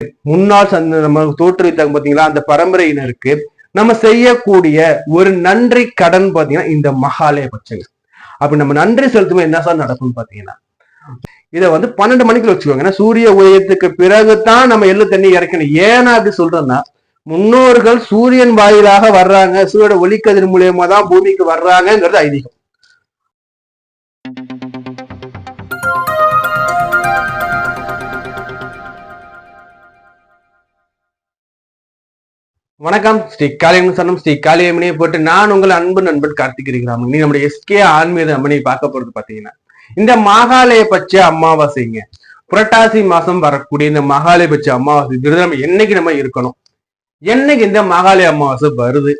முன்னாள் நம்ம தோற்றுவித்தாங்க பாத்தீங்களா, அந்த பரம்பரையினருக்கு நம்ம செய்யக்கூடிய ஒரு நன்றி கடன் பாத்தீங்கன்னா இந்த மகாலய பட்சங்க. அப்ப நம்ம நன்றி செலுத்தும் என்ன சார் நடக்கும்னு பாத்தீங்கன்னா, இதை 12 மணிக்கு வச்சுக்கோங்க. ஏன்னா சூரிய உதயத்துக்கு பிறகுதான் நம்ம எள்ளு தண்ணி இறக்கணும். ஏன்னா அப்படி சொல்றோம்னா, முன்னோர்கள் சூரியன் வாயிலாக வர்றாங்க, சூரிய ஒளிக்கதிர் மூலியமா தான் பூமிக்கு வர்றாங்கிறது ஐதீகம். வணக்கம். ஸ்ரீ காளியம்மன் சரணம். ஸ்ரீ காளியம்மனையை போட்டு நான் உங்கள் அன்பு நண்பன் கார்த்திக் இருக்கிறாங்க. நீ நம்முடைய எஸ்கே ஆன்மீக அம்மனை பார்க்க போறது பாத்தீங்கன்னா, இந்த மகாலய பட்ச அமாவாசைங்க, புரட்டாசி மாசம் வரக்கூடிய இந்த மகாலய பட்ச அமாவாசை நம்ம என்னைக்கு நம்ம இருக்கணும், என்னைக்கு இந்த மகாலய அமாவாசை வருது,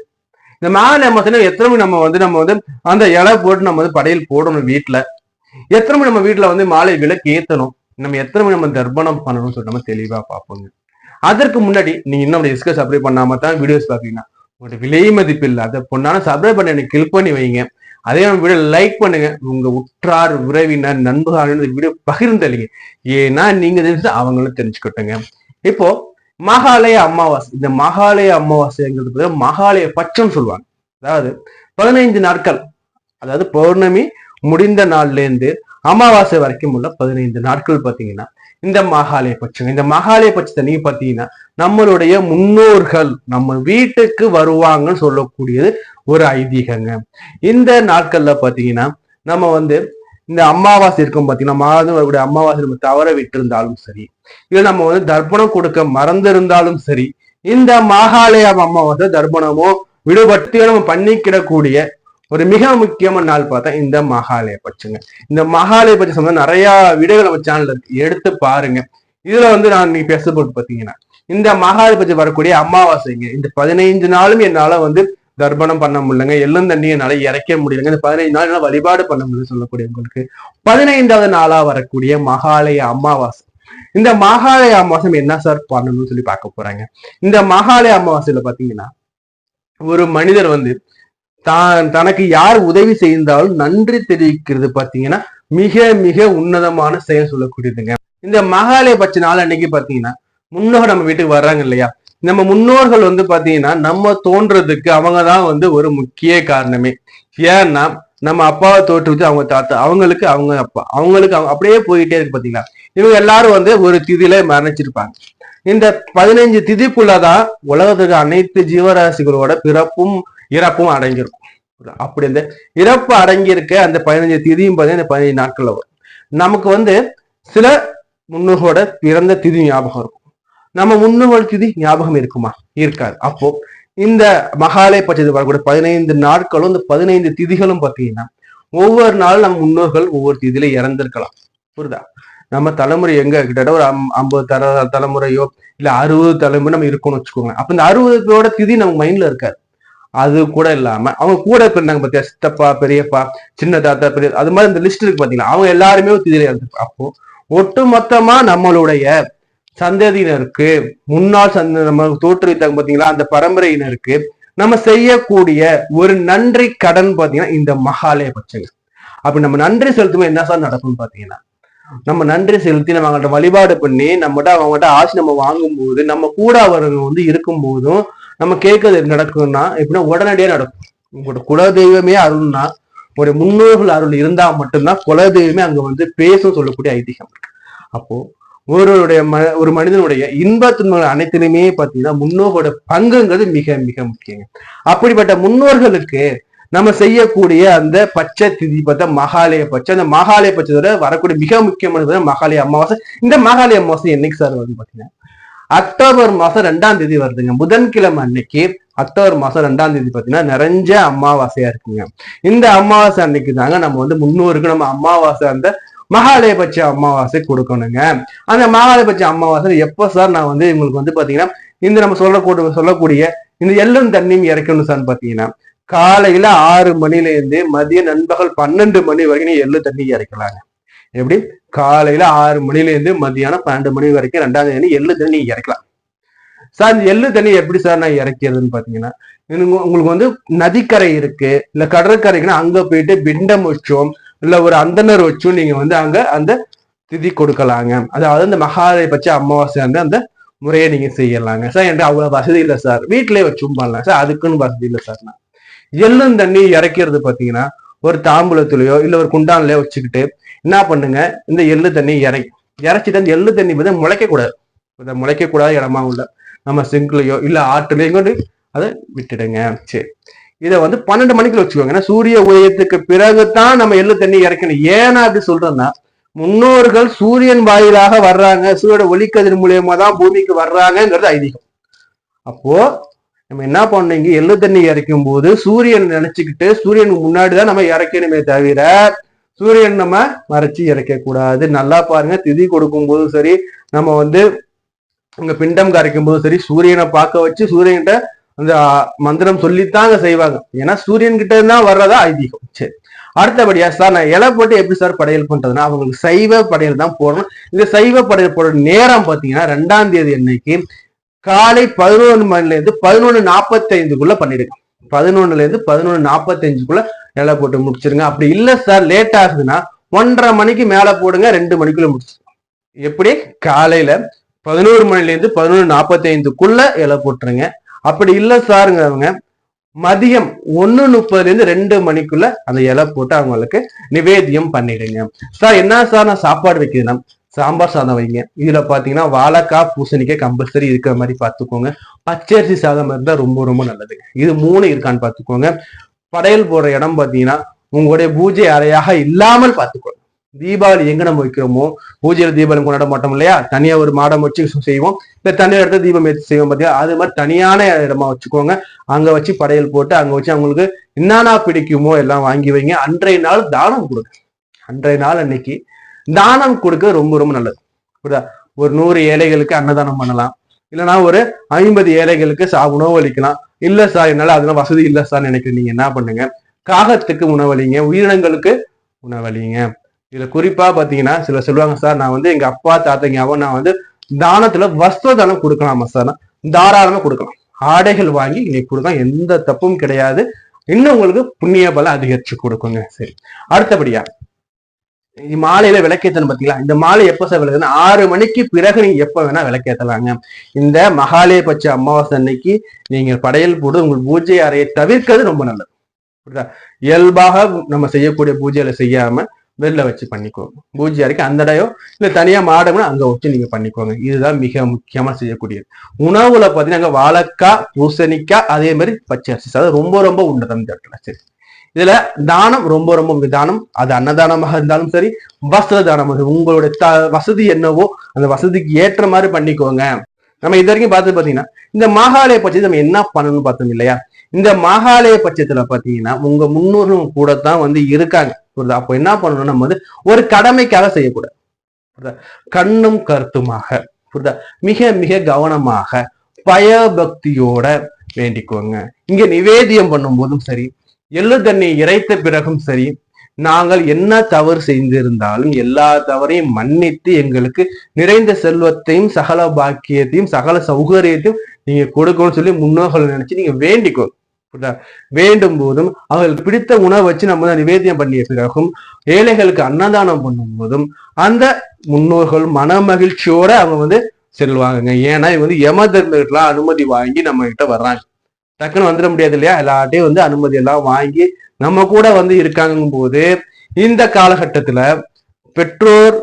இந்த மகாலய அமாவாசை எத்தனை மணி நம்ம அந்த இலை போட்டு நம்ம படையல் போடணும், வீட்டுல எத்தனை மணி நம்ம வீட்டுல மாலை விளக்கு ஏத்தணும், நம்ம எத்தனை மணி நம்ம தர்ப்பணம் பண்ணணும்னு சொல்லிட்டு நம்ம தெளிவா பார்ப்போங்க. அதற்கு முன்னாடி நீங்க இன்னும் டிஸ்கஸ் சப்ஸ்கிரைப் பண்ணாம தான் வீடியோஸ் பாத்தீங்கன்னா, உங்களோட விலை மதிப்பு இல்லாத பொண்ணான சப்ஸ்கிரைப் பண்ணி எனக்கு கிளிக் பண்ணி வைங்க. அதே வீடியோ லைக் பண்ணுங்க. உங்க உற்றார் உறவினர் நண்பர்கள் வீடியோ பகிர்ந்தளிங்க. ஏன்னா நீங்க அவங்களும் தெரிஞ்சுக்கிட்டுங்க. இப்போ மகாலய அமாவாசை, இந்த மகாலய அமாவாசைங்கிறது மகாலய பட்சம் சொல்லுவாங்க. அதாவது 15 நாட்கள், அதாவது பௌர்ணமி முடிந்த நாள்ல இருந்து அமாவாசை வரைக்கும் உள்ள 15 நாட்கள் பாத்தீங்கன்னா இந்த மகாலய பட்சம். இந்த மகாலய பட்சத்தை நீங்க பாத்தீங்கன்னா, நம்மளுடைய முன்னோர்கள் நம்ம வீட்டுக்கு வருவாங்கன்னு சொல்லக்கூடியது ஒரு ஐதீகங்க. இந்த நாட்கள்ல பாத்தீங்கன்னா நம்ம இந்த அமாவாசை இருக்கும் பாத்தீங்கன்னா, மாதம் வரக்கூடிய அமாவாசை நம்ம தவற விட்டு இருந்தாலும் சரி, இல்ல நம்ம தர்ப்பணம் கொடுக்க மறந்திருந்தாலும் சரி, இந்த மகாலய அமாவாசை தர்ப்பணமோ விடுபட்டு நம்ம பண்ணிக்கிடக்கூடிய ஒரு மிக முக்கியமான நாள் பார்த்தா இந்த மகாலய பட்சங்க. இந்த மகாலய பட்சம் சம்பந்தம் நிறைய வீடியோகள் நம்ம சேனல்ல எடுத்து பாருங்க. இதுல நான் நீ பேசப்பட்டு பாத்தீங்கன்னா, இந்த மகாலய பட்சம் வரக்கூடிய அமாவாசைங்க, இந்த 15 நாளும் என்னால தர்ப்பணம் பண்ண முடியலங்க, எள்ளும் தண்ணி என்னால இறைக்க முடியலங்க, இந்த 15 நாள் என்னால வழிபாடு பண்ண முடியல சொல்லக்கூடியவங்களுக்கு 15வது நாளா வரக்கூடிய மகாலய அமாவாசை. இந்த மகாலய அமாவாசை என்ன சார் பண்ணணும்னு சொல்லி பார்க்க போறாங்க. இந்த மகாலய அமாவாசையில பாத்தீங்கன்னா, ஒரு மனிதர் தனக்கு யார் உதவி செய்தாலும் நன்றி தெரிவிக்கிறது பாத்தீங்கன்னா மிக மிக உன்னதமான செயல் சொல்லக்கூடியதுங்க. இந்த மகாலய பட்ச நாள் அன்னைக்கு பாத்தீங்கன்னா, முன்னோர்கள் நம்ம வீட்டுக்கு வர்றாங்க இல்லையா, நம்ம முன்னோர்கள் பாத்தீங்கன்னா நம்ம தோன்றதுக்கு அவங்கதான் ஒரு முக்கிய காரணமே. ஏன்னா நம்ம அப்பாவை தோற்றுவிச்சு அவங்க தாத்தா, அவங்களுக்கு அவங்க அப்பா, அவங்களுக்கு அவங்க அப்படியே போயிட்டே இருக்கு பாத்தீங்களா. இவங்க எல்லாரும் ஒரு திதியில மரணிச்சிருப்பாங்க. இந்த 15 திதிக்குள்ளதான் உலகத்துக்கு அனைத்து ஜீவராசிகளோட பிறப்பும் இறப்பும் அடங்கியிருக்கும். அப்படி இந்த இறப்பு அடங்கியிருக்க அந்த 15 திதியும் பார்த்தீங்கன்னா இந்த 15 நாட்கள்ல வரும். நமக்கு சில முன்னோர்களோட பிறந்த திதி ஞாபகம் இருக்கும், நம்ம முன்னோர்கள் திதி ஞாபகம் இருக்குமா? இருக்காது. அப்போ இந்த மகாலய பட்சத்தில் வரக்கூடிய 15 நாட்களும் இந்த 15 திதிகளும் பார்த்தீங்கன்னா ஒவ்வொரு நாளும் நம்ம முன்னோர்கள் ஒவ்வொரு திதியில இறந்திருக்கலாம். புரியுதா? நம்ம தலைமுறை கிட்டத்தட்ட ஒரு 50 தலைமுறையோ இல்ல 60 தலைமுறை நம்ம இருக்கணும்னு வச்சுக்கோங்க. அப்ப இந்த 60 திதி நம்ம மைண்ட்ல இருக்காது. அது கூட இல்லாம அவங்க கூட பிறந்தாங்க பாத்தியா, சித்தப்பா, பெரியப்பா, சின்ன தாத்தா, பெரிய, அது மாதிரி இந்த லிஸ்ட் இருக்கு பாத்தீங்களா, அவங்க எல்லாருமே திதியில இறந்துருப்பாங்க. அப்போ ஒட்டு மொத்தமா நம்மளுடைய சந்ததியினருக்கு, முன்னாள் நம்ம தோற்றுவித்தாங்க பாத்தீங்களா, அந்த பரம்பரையினருக்கு நம்ம செய்யக்கூடிய ஒரு நன்றி கடன் பாத்தீங்கன்னா இந்த மகாலய பட்சங்க. அப்படி நம்ம நன்றி செலுத்தும் என்ன சார் நடக்கும்னு பாத்தீங்கன்னா, நம்ம நன்றி செலுத்தி நம்ம அவங்கள்ட்ட வழிபாடு பண்ணி அவங்ககிட்ட ஆசை நம்ம வாங்கும்போது, நம்ம கூட அவர்கள் இருக்கும் போதும் நம்ம கேட்கறது நடக்கும்னா எப்படின்னா உடனடியா நடக்கும். உங்களோட குலதெய்வமே அருள்னா, ஒரு முன்னோர்கள் அருள் இருந்தா மட்டும்தான் குலதெய்வமே அங்க பேசும் சொல்லக்கூடிய ஐதீகம் இருக்கு. அப்போ ஒரு மனிதனுடைய இன்ப துன்பங்கள் அனைத்திலுமே பாத்தீங்கன்னா முன்னோர்களோட பங்குங்கிறது மிக மிக முக்கியங்க. அப்படிப்பட்ட முன்னோர்களுக்கு நம்ம செய்யக்கூடிய அந்த பச்சை திதி பார்த்தா மகாலய பட்சம். அந்த மகாலய பட்சத்தோட வரக்கூடிய மிக முக்கியமானது மகாலய அமாவாசை. இந்த மகாலய அமாவாசை என்னைக்கு சார் வருது பாத்தீங்கன்னா, அக்டோபர் மாசம் 2ஆம் தேதி வருதுங்க. புதன்கிழமை அன்னைக்கு அக்டோபர் மாசம் 2ஆம் தேதி பாத்தீங்கன்னா நிறைஞ்ச அமாவாசையா இருக்குங்க. இந்த அமாவாசை அன்னைக்கு தாங்க நம்ம முன்னோருக்கு நம்ம அமாவாசை அந்த மகாலயபட்ச அமாவாசை கொடுக்கணுங்க. அந்த மகாலயபட்ச அமாவாசை எப்போ சார் நான் உங்களுக்கு பாத்தீங்கன்னா இந்த நம்ம சொல்லக்கூடிய இந்த எள்ளும் தண்ணியும் இறக்கணும் சார் பாத்தீங்கன்னா, காலையில 6 மணில இருந்து மதியம் நண்பகல் 12 மணி வரைக்கும் எள்ளு தண்ணி இறக்கலாங்க. எப்படி? காலையில 6 மணில இருந்து மதியானம் 12 மணி வரைக்கும் 2ஆம் தேதி எள்ளு தண்ணி இறக்கலாம் சார். இந்த எள்ளு தண்ணி எப்படி சார் நான் இறக்கிறதுன்னு பாத்தீங்கன்னா, உங்களுக்கு நதிக்கரை இருக்கு இல்ல கடற்கரைக்குன்னா அங்க போயிட்டு பிண்டம் வச்சோம் இல்ல ஒரு அந்தனர் வச்சும் நீங்க அங்க அந்த திதி கொடுக்கலாங்க. அதாவது அந்த மகாலய பட்ச அமாவாசை அந்த முறையை நீங்க செய்யலாங்க. சார் என்கிட்ட அவ்வளவு வசதி இல்லை சார், வீட்டிலேயே வச்சும் பண்ணலாம் சார், அதுக்குன்னு வசதி இல்லை சார். எள்ளும் தண்ணி இறைக்கிறது பாத்தீங்கன்னா ஒரு தாம்பூலத்திலயோ இல்ல ஒரு குண்டான்லயோ வச்சுக்கிட்டு என்ன பண்ணுங்க, இந்த எள்ளு தண்ணி இறைச்சிட்டு அந்த எள்ளு தண்ணி வந்து முளைக்க கூடாத இடமா உள்ள நம்ம சிங்க்லயோ இல்ல ஆற்றுலயோ கொண்டு அதை விட்டுடுங்க. சரி, இதை வந்து 12 மணிக்குள்ள வச்சுக்கோங்க. ஏன்னா சூரிய உதயத்துக்கு பிறகுதான் நம்ம எள்ளு தண்ணி இறைக்கணும். ஏன்னா அப்படி சொல்றோம்னா, முன்னோர்கள் சூரியன் வாயிலாக வர்றாங்க, சூரிய ஒளிக்கதிர் மூலியமா தான் பூமிக்கு வர்றாங்கிறது ஐதீகம். அப்போ நம்ம என்ன பண்ணீங்க, எள்ளு தண்ணி இறைக்கும் போது சூரியன் நினைச்சுக்கிட்டு சூரியனுக்கு முன்னாடிதான் நம்ம இறைக்கணுமே தவிர சூரியன் நம்ம மறைச்சு இறைக்க கூடாது. நல்லா பாருங்க, திதி கொடுக்கும் போதும் சரி, நம்ம வந்து உங்க பிண்டம் கரைக்கும் போதும் சரி, சூரியனை பார்க்க வச்சு சூரியன்கிட்ட அந்த மந்திரம் சொல்லித்தான் அங்க செய்வாங்க. ஏன்னா சூரியன் கிட்ட தான் வர்றதா ஐதீகம். சரி, அடுத்தபடியா சார் நான் இலை போட்டு எப்படி சார் படையல் பண்றதுன்னா, அவங்களுக்கு சைவ படையல் தான் போடணும். இந்த சைவ படையல் போடுற நேரம் பாத்தீங்கன்னா 2ஆம் தேதி அன்னைக்கு காலை 11 மணில இருந்து 11:45 பண்ணிடுங்க. 11ல இருந்து 11:45 இலை போட்டு முடிச்சிருங்க. அப்படி இல்ல சார் லேட் ஆகுதுன்னா 1:30 மணிக்கு மேல போடுங்க, 2 மணிக்குள்ள முடிச்சிருங்க. எப்படி காலையில 11 மணில இருந்து 11:45 இலை போட்டுருங்க. அப்படி இல்ல சாருங்கிறவங்க மதியம் 1:30 இருந்து 2 மணிக்குள்ள அந்த இலை போட்டு அவங்களுக்கு நிவேதியம் பண்ணிடுங்க. சார் என்ன சார் நான் சாப்பாடு வைக்கிறேன்னா, சாம்பார் சாதம் வைங்க. இதுல பாத்தீங்கன்னா வாழைக்காய் பூசணிக்காய் கம்பல்சரி இருக்கிற மாதிரி பாத்துக்கோங்க. பச்சரிசி சாதம் இருந்தா ரொம்ப ரொம்ப நல்லதுங்க. இது 3 இருக்கான்னு பாத்துக்கோங்க. படையல் போடுற இடம் பாத்தீங்கன்னா உங்களுடைய பூஜை அறையாக இல்லாமல் பாத்துக்கோங்க. தீபாவளி எங்க நம்ம வைக்கிறோமோ, பூஜையில தீபாவளி கொண்டாட மாட்டோம் இல்லையா, தனியா ஒரு மாடம் வச்சு செய்வோம், இல்ல தனியா இடத்துல தீபம் ஏற்றி செய்வோம் பாத்தியா, அது மாதிரி தனியான இடமா வச்சுக்கோங்க. அங்க வச்சு படையல் போட்டு அங்க வச்சு அவங்களுக்கு என்னன்னா பிடிக்குமோ எல்லாம் வாங்கி வைங்க. அன்றைய நாள் தானம் கொடுங்க. அன்றைய நாள் அன்னைக்கு தானம் கொடுக்க ரொம்ப ரொம்ப நல்லது. புரியுதா? ஒரு 100 ஏழைகளுக்கு அன்னதானம் பண்ணலாம், இல்லைன்னா ஒரு 50 ஏழைகளுக்கு உணவு அளிக்கலாம். இல்ல சார் என்னால அதெல்லாம் வசதி இல்ல சார் நினைக்கிறேன், நீங்க என்ன பண்ணுங்க, காகத்துக்கு உணவளிங்க, உயிரினங்களுக்கு உணவளிங்க. இதுல குறிப்பா பாத்தீங்கன்னா சில சொல்லுவாங்க, சார் நான் வந்து எங்க அப்பா தாத்தங்காவும் நான் வந்து தானத்துல வஸ்திர தானம் கொடுக்கலாமா சார்? தாராளமா கொடுக்கலாம். ஆடைகள் வாங்கி இன்னைக்கு கொடுக்கலாம், எந்த தப்பும் கிடையாது. இன்னும் உங்களுக்கு புண்ணிய பலம் அதிகரிச்சு கொடுக்குங்க. சரி, அடுத்தபடியா மாலையில விளக்கேத்தணும் பாத்தீங்களா? இந்த மாலை எப்ப சார் விளக்குதுன்னா 6 மணிக்கு பிறகு நீங்க எப்ப வேணா விளக்கேத்தலாங்க. இந்த மகாலய பட்ச அமாவாசை அன்னைக்கு நீங்க படையல் போட்டு உங்கள் பூஜை அறையை தவிர்க்கிறது ரொம்ப நல்லது. இயல்பாக நம்ம செய்யக்கூடிய பூஜையில செய்யாம வெளில வச்சு பண்ணிக்கோங்க. பூஜை அறைக்கு அந்த இடையோ இல்ல தனியா மாடம்னா அங்க வச்சு நீங்க பண்ணிக்கோங்க. இதுதான் மிக முக்கியமா செய்யக்கூடியது. உணவுல பாத்தீங்கன்னா அங்க வாழைக்காய் பூசணிக்காய் அதே மாதிரி பச்சை அரிசி சாதம் ரொம்ப ரொம்ப உண்டதம். சரி, இதுல தானம் ரொம்ப ரொம்ப தானம், அது அன்னதானமாக இருந்தாலும் சரி, வஸ்திர தானமாக, உங்களுடைய வசதி என்னவோ அந்த வசதிக்கு ஏற்ற மாதிரி பண்ணிக்கோங்க. நம்ம இது வரைக்கும் பார்த்து பாத்தீங்கன்னா இந்த மாகாலய பட்சத்தை நம்ம என்ன பண்ணணும்னு பார்த்தோம் இல்லையா? இந்த மாகாலய பட்சத்துல பாத்தீங்கன்னா உங்க முன்னோரும் கூட தான் வந்து இருக்காங்க. புரியுதா? அப்போ என்ன பண்ணணும், நம்ம வந்து ஒரு கடமைக்காக செய்யக்கூடாது. புரியுதா? கண்ணும் கருத்துமாக, புரியுதா, மிக மிக கவனமாக பயபக்தியோட வேண்டிக்கோங்க. இங்க நிவேதியம் பண்ணும் போதும் சரி, எள்ளு தண்ணி இறைத்த பிறகும் சரி, நாங்கள் என்ன தவறு செய்திருந்தாலும் எல்லா தவறையும் மன்னித்து எங்களுக்கு நிறைந்த செல்வத்தையும் சகல பாக்கியத்தையும் சகல சௌகரியத்தையும் நீங்க கொடுக்கணும்னு சொல்லி முன்னோர்கள் நினைச்சு நீங்க வேண்டிக்கோங்க. வேண்டும் போதும் அவர்களுக்கு பிடித்த உணவை வச்சு நம்ம நிவேதியம் பண்ணிய பிறகும் ஏழைகளுக்கு அன்னதானம் பண்ணும் போதும் அந்த முன்னோர்கள் மன மகிழ்ச்சியோட அவங்க வந்து செல்வாங்க. ஏன்னா இவங்க வந்து யம தர்மர்லாம் அனுமதி வாங்கி நம்ம கிட்ட வர்றாங்க. டக்குன்னு வந்துட முடியாது இல்லையா? எல்லாட்டையும் வந்து அனுமதி எல்லாம் வாங்கி நம்ம கூட வந்து இருக்காங்கும் போது இந்த காலகட்டத்துல பெற்றோர்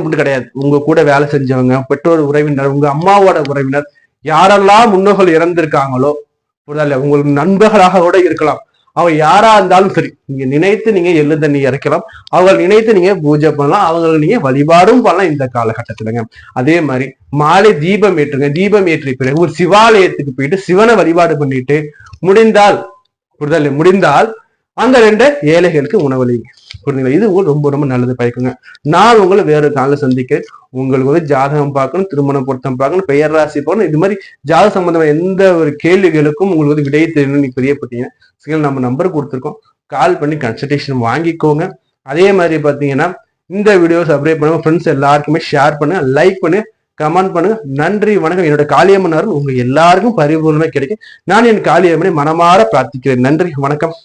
மட்டும் கிடையாது, உங்க கூட வேலை செஞ்சவங்க, பெற்றோர் உறவினர், உங்க அம்மாவோட உறவினர், யாரெல்லாம் முன்னோர்கள் இறந்திருக்காங்களோ, உங்களுக்கு நண்பர்களாக கூட இருக்கலாம், அவங்க யாரா இருந்தாலும் சரி, நீங்க நினைத்து நீங்க எள்ளு தண்ணி இறைக்கலாம், அவங்களை நினைத்து நீங்க பூஜை பண்ணலாம், அவங்களுக்கு நீங்க வழிபாடும் பண்ணலாம் இந்த காலகட்டத்துலங்க. அதே மாதிரி மாலை தீபம் ஏற்றுங்க. தீபம் ஏற்றிய பிறகு ஒரு சிவாலயத்துக்கு போயிட்டு சிவனை வழிபாடு பண்ணிட்டு முடிந்தால் அங்க 2 ஏழைகளுக்கு உணவளிங்க. புரியுதுங்களா? இது உங்களுக்கு ரொம்ப ரொம்ப நல்லது பயக்குங்க. நான் உங்களை வேற காலைல சந்திக்கிறேன். உங்களுக்கு வந்து ஜாதகம் பார்க்கணும், திருமண பொருத்தம் பார்க்கணும், பெயர் ராசி பார்க்கணும், இது மாதிரி ஜாதக சம்பந்தமான எந்த ஒரு கேள்விகளுக்கும் உங்களுக்கு வந்து விடையை தெரியணும்னு பிரியப்பட்டீங்கன்னா நம்ம நம்பர் கொடுத்துருக்கோம், கால் பண்ணி கன்சல்டேஷன் வாங்கிக்கோங்க. அதே மாதிரி பாத்தீங்கன்னா இந்த வீடியோ சப்ஸ்கிரைப் பண்ணுங்க, ஃப்ரெண்ட்ஸ் எல்லாருக்குமே ஷேர் பண்ணுங்க, லைக் பண்ணுங்க, கமெண்ட் பண்ணுங்க. நன்றி, வணக்கம். என்னோட காளியம்மன் உங்க எல்லாருக்கும் பரிபூர்ணமா கிடைக்கும். நான் என் காளியம்மனை மனமாற பிரார்த்திக்கிறேன். நன்றி, வணக்கம்.